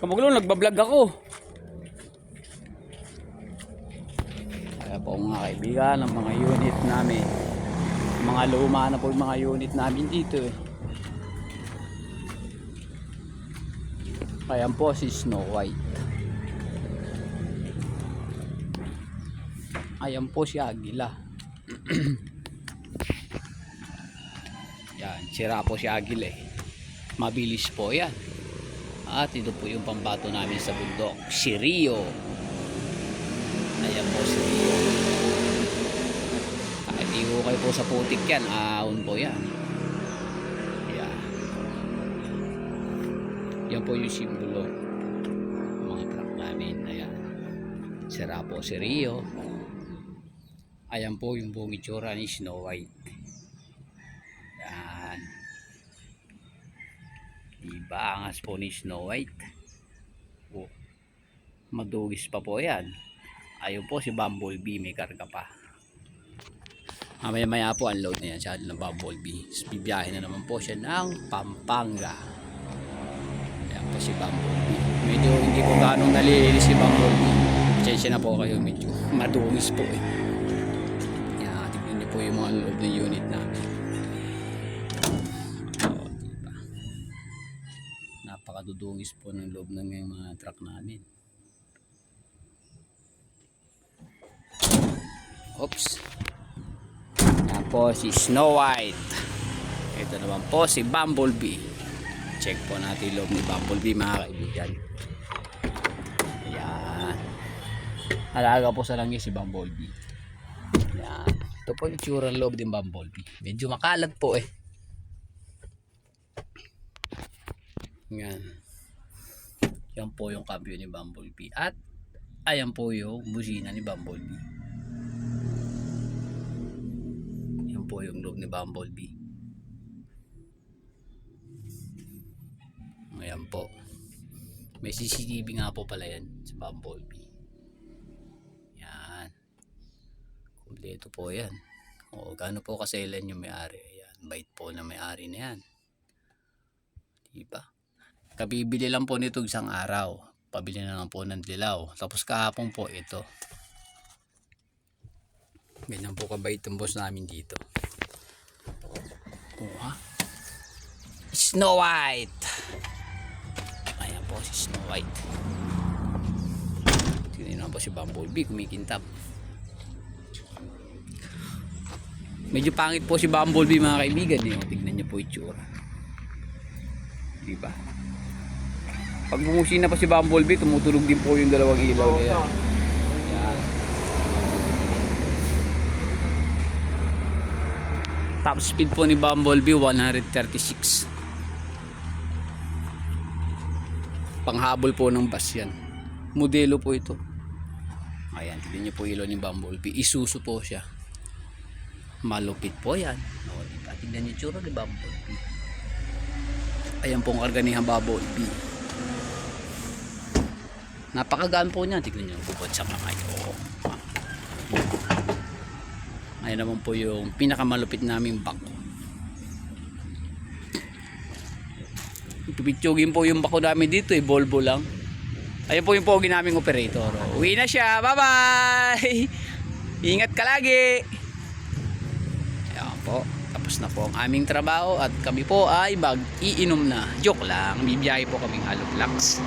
Kamaglo, nagbablog ako. Kaya po mga kaibigan, ang mga unit namin. Mga luma na po yung mga unit namin dito eh. Ayan po si Snow White. Ayan po si Agila. Yan, sira po si Agila eh. Mabilis po yan. At ito po yung pambato namin sa bundok, si Rio. Ayan po si Rio. Kahit ihukay po sa putik yan, ahon po yan. Yan. Yan po yung simbolo ng mga truck namin. Ayan. Sira po si Rio. Ayan po yung buong itsura ni Snow White. Yan. Diba angas po ni Snow White. Oh, madugis pa po yan. Ayun po si Bumblebee, may karga pa. Mamaya maya po unload na yan siya ng Bumblebee. Bibiyahin na naman po siya ng Pampanga. Ayan po si Bumblebee. Medyo hindi ko ganong nalilis si Bumblebee. Pasensya na po kayo, medyo madugis po eh. Yan, tignan niyo po yung mga loob ng unit namin. Napakadudungis po ng loob ng mga truck namin. Oops. Yan po si Snow White. Ito naman po si Bumblebee. Check po natin loob ni Bumblebee mga kaibigan. Ayan. Alaga po sa langis si Bumblebee. Ayan. Ito po yung tsura loob ng Bumblebee. Medyo makalat po eh. Yan. Yan po yung cambio ni Bumblebee. At ayan po yung busina ni Bumblebee. Yan po yung loob ni Bumblebee. Ayan po. May CCTV nga po pala yan sa Bumblebee. Yan. Kompleto po yan. O gaano po kasailan yung may-ari. Ayan. Bait po na may-ari na yan. Diba? Kabibili lang po nito isang araw. Pabili na lang po ng dilaw. Tapos kahapon po ito. Ganyan po kabait ang boss namin dito. Oh, ha? Snow White. Ayan po si Snow White. Tingnan naman po si Bumblebee kumikintap. Medyo pangit po si Bumblebee mga kaibigan eh. Tignan niyo po itsura. Diba? Pag bumusina pa si Bumblebee, tumutulog din po yung dalawang ilaw niya. Yan. Top speed po ni Bumblebee 136. Panghabol po ng bus yan. Modelo po ito. Ayan, tignan niyo po ilaw ni Bumblebee. Isuzu po siya. Malupit po yan. O, diba? Tignan niyo tsura ni Bumblebee. Ayan pong karganihang Bumblebee. Napakagaan po niya. Tignan nyo, bubot sa kamay. Ayan naman po yung pinakamalupit naming bako. Pipitsugin po yung bako namin dito eh. Volvo lang. Ayan po yung pogi naming operator. Uwi na siya. Bye bye. Ingat ka lagi. Ayan po. Tapos na po ang aming trabaho. At kami po ay mag-iinom na. Joke lang. Bibiyahe po kaming Haloflex.